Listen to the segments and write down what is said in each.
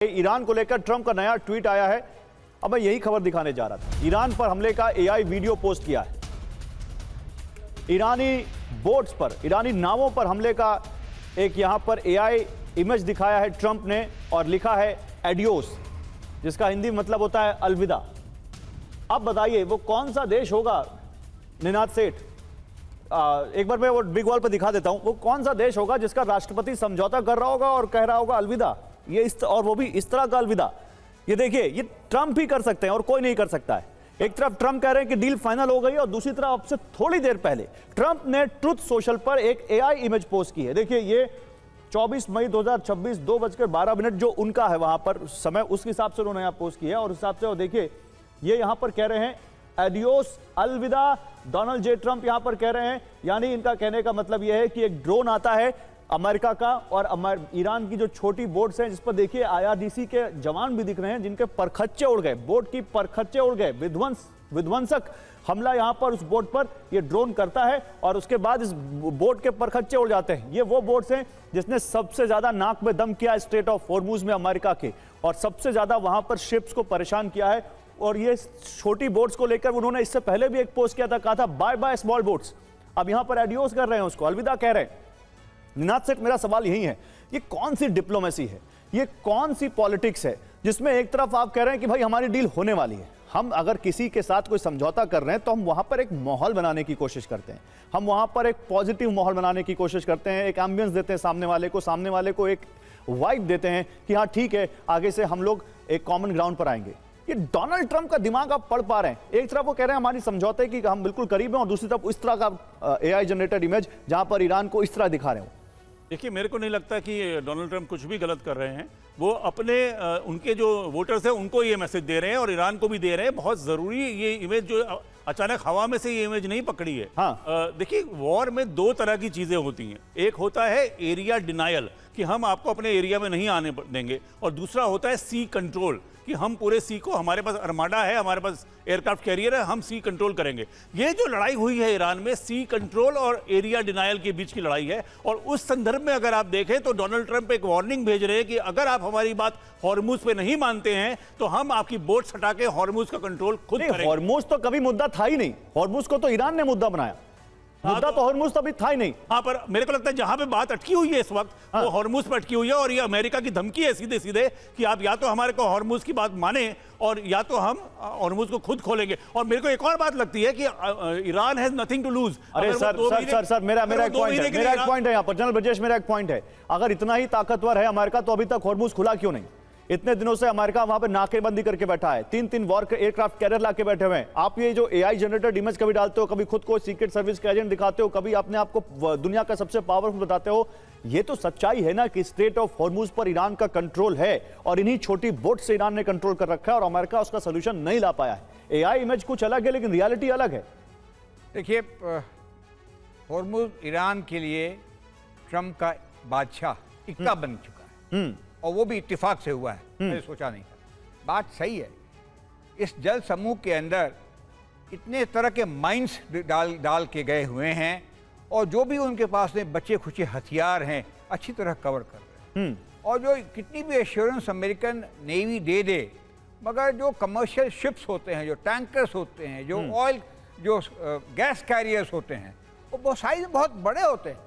Iran को लेकर Trump का नया ट्वीट आया है। अब मैं यही खबर दिखाने जा रहा था। ईरान पर हमले का एआई वीडियो पोस्ट किया है। ईरानी बोट्स पर, ईरानी नावों पर हमले का एक यहां पर एआई इमेज दिखाया है ट्रंप ने और लिखा है एडियोस, जिसका हिंदी मतलब होता है अलविदा। अब बताइए वो कौन सा देश होगा, निनाद सेठ, एक बार मैं वो बिग वॉल पर दिखा देता हूं। वो कौन सा देश होगा जिसका राष्ट्रपति समझौता कर रहा होगा और कह रहा होगा अलविदा, और वो भी इस तरह का अलविदा। ये देखिए, ये ट्रंप ही कर सकते हैं और कोई नहीं कर सकता है। एक तरफ ट्रंप कह रहे हैं कि डील फाइनल हो गई और दूसरी तरफ अब से थोड़ी देर पहले ट्रंप ने ट्रुथ सोशल पर एक एआई इमेज पोस्ट की है। देखिए, ये 24 मई 2026 2:12 जो उनका है वहां पर समय, उस हिसाब से उन्होंने यहां पोस्ट किया है। और उस हिसाब से वो देखिए, ये यहां पर कह रहे हैं एडियोस अलविदा, डोनाल्ड जे ट्रंप यहां पर कह रहे हैं। यानी इनका कहने का मतलब यह है कि एक ड्रोन आता है अमेरिका का और ईरान की जो छोटी बोट्स हैं, जिस पर देखिए आईआरजीसी के जवान भी दिख रहे हैं, जिनके परखच्चे उड़ गए, बोट की परखच्चे उड़ गए। विध्वंसक हमला यहां पर उस बोट पर ये ड्रोन करता है और उसके बाद इस बोट के परखच्चे उड़ जाते हैं। ये वो बोट्स हैं जिसने सबसे ज्यादा नाक में दम किया स्ट्रेट ऑफ हॉर्मुज में अमेरिका के, और सबसे ज्यादा वहां पर शिप्स को परेशान किया है। और ये छोटी बोट्स को लेकर उन्होंने इससे पहले भी एक पोस्ट किया था, कहा था बाय बाय स्मॉल बोट्स। अब यहां पर एडियोस कर रहे हैं, उसको अलविदा कह रहे हैं। निनाद सेठ, मेरा सवाल यही है, ये कौन सी डिप्लोमेसी है, ये कौन सी पॉलिटिक्स है, जिसमें एक तरफ आप कह रहे हैं कि भाई हमारी डील होने वाली है, हम अगर किसी के साथ कोई समझौता कर रहे हैं तो हम वहां पर एक माहौल बनाने की कोशिश करते हैं, हम वहां पर एक पॉजिटिव माहौल बनाने की कोशिश करते हैं, एक एम्बियंस देते हैं सामने वाले को एक वाइब देते हैं कि हाँ ठीक है, आगे से हम लोग एक कॉमन ग्राउंड पर आएंगे। ये डोनाल्ड ट्रंप का दिमाग आप पढ़ पा रहे हैं। एक तरफ वो कह रहे हैं हमारी समझौते की हम बिल्कुल करीब हैं, और दूसरी तरफ इस तरह का एआई जनरेटेड इमेज जहां पर ईरान को इस तरह दिखा रहे हो। देखिए, मेरे को नहीं लगता कि डोनाल्ड ट्रंप कुछ भी गलत कर रहे हैं। वो अपने उनके जो वोटर्स हैं उनको ये मैसेज दे रहे हैं और ईरान को भी दे रहे हैं। बहुत ज़रूरी ये इमेज, जो अचानक हवा में से ये इमेज नहीं पकड़ी है। हाँ। देखिए, वॉर में दो तरह की चीज़ें होती हैं। एक होता है एरिया डिनायल, कि हम आपको अपने एरिया में नहीं आने देंगे, और दूसरा होता है सी कंट्रोल, कि हम पूरे सी को, हमारे पास अर्माडा है, हमारे पास एयरक्राफ्ट कैरियर है, हम सी कंट्रोल करेंगे। ये जो लड़ाई हुई है ईरान में, सी कंट्रोल और एरिया डिनायल के बीच की लड़ाई है। और उस संदर्भ में अगर आप देखें तो डोनाल्ड ट्रंप एक वार्निंग भेज रहे हैं कि अगर आप हमारी बात हॉर्मुज पे नहीं मानते हैं तो हम आपकी बोट्स हटा के हॉर्मुज का कंट्रोल खुद करेंगे। हॉर्मुज तो कभी मुद्दा था ही नहीं, हॉर्मुज को तो ईरान ने मुद्दा बनाया। मुद्दा तो हॉर्मुज तो अभी था ही नहीं। हाँ, पर मेरे को लगता है जहां पे बात अटकी हुई है इस वक्त, वो हॉर्मुज पे अटकी हुई है। और ये अमेरिका की धमकी है सीधे सीधे कि आप या तो हमारे को हॉर्मुज की बात माने और या तो हम हॉर्मुज को खुद खोलेंगे। और मेरे को एक और बात लगती है कि Iran has nothing to lose. अरे सर, मेरा एक पॉइंट है यहाँ पर, जनरल ब्रजेश, मेरा एक पॉइंट है। अगर इतना ही ताकतवर है अमेरिका तो अभी तक हॉर्मुज खुला क्यों नहीं? इतने दिनों से अमेरिका वहां पे नाकेबंदी करके बैठा है, 3-3 वॉर एयरक्राफ्ट कैरियर लाके बैठे हुए हैं। आप ये जो एआई जनरेटेड इमेज कभी डालते हो, कभी खुद को सीक्रेट सर्विस का एजेंट दिखाते हो, कभी अपने आप को दुनिया का सबसे पावरफुल बताते हो। ये तो सच्चाई है ना कि स्ट्रेट ऑफ हॉर्मुज पर ईरान का कंट्रोल है और इन्हीं छोटी बोट से ईरान ने कंट्रोल कर रखा है और अमेरिका उसका सोल्यूशन नहीं ला पाया है। एआई इमेज कुछ अलग है लेकिन रियलिटी अलग है। देखिए, हॉर्मुज ईरान के लिए ट्रंप का बादशाह इक्का बन चुका है, और वो भी इत्तेफाक से हुआ है, मैंने सोचा नहीं था। बात सही है, इस जल समूह के अंदर इतने तरह के माइंस डाल के गए हुए हैं, और जो भी उनके पास में बचे खुचे हथियार हैं अच्छी तरह कवर कर रहे हैं। और जो कितनी भी एश्योरेंस अमेरिकन नेवी दे दे, मगर जो कमर्शियल शिप्स होते हैं, जो टैंकर्स होते हैं, जो ऑयल, जो गैस कैरियर्स होते हैं, वो साइज में बहुत बड़े होते हैं।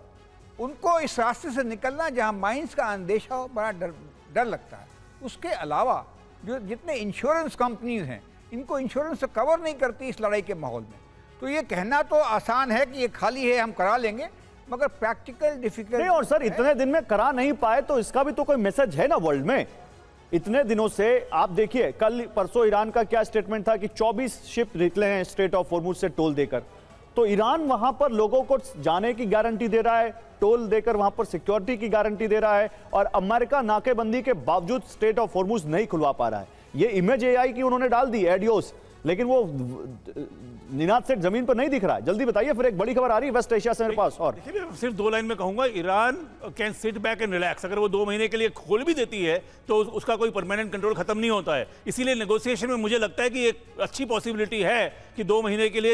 उनको इस रास्ते से निकलना जहां माइंस का अंदेशा हो, बड़ा डर लगता है। उसके अलावा जो जितने इंश्योरेंस कंपनीज हैं, इनको इंश्योरेंस से कवर नहीं करती इस लड़ाई के माहौल में। तो ये कहना तो आसान है कि ये खाली है, हम करा लेंगे, मगर प्रैक्टिकल डिफिकल्ट नहीं। और सर, इतने दिन में करा नहीं पाए तो इसका भी तो कोई मैसेज है ना वर्ल्ड में। इतने दिनों से आप देखिए, कल परसों ईरान का क्या स्टेटमेंट था कि 24 शिप निकले हैं स्ट्रेट ऑफ हॉर्मुज से टोल देकर। तो ईरान वहां पर लोगों को जाने की गारंटी दे रहा है, टोल देकर वहां पर सिक्योरिटी की गारंटी दे रहा है, और अमेरिका नाकेबंदी के बावजूद स्ट्रेट ऑफ हॉर्मुज नहीं खुलवा पा रहा है। ये इमेज एआई की उन्होंने डाल दी एडियोस, लेकिन वो निनाद सेठ जमीन पर नहीं दिख रहा है। जल्दी बताइए, फिर एक बड़ी खबर आ रही है वेस्ट एशिया से मेरे पास। और सिर्फ 2 लाइन में कहूंगा, Iran can sit back and relax. अगर वो 2 महीने के लिए खोल भी देती है तो उसका कोई परमानेंट कंट्रोल खत्म नहीं होता है। इसीलिए नेगोशिएशन में मुझे लगता है कि एक अच्छी पॉसिबिलिटी है कि 2 महीने के लिए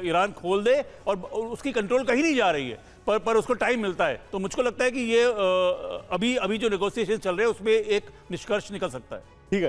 ईरान खोल दे और उसकी कंट्रोल कहीं नहीं जा रही है। पर उसको टाइम मिलता है। तो मुझको लगता है कि ये अभी जो नेगोशिएशन चल रहे हैं उसमें एक निष्कर्ष निकल सकता है। ठीक है।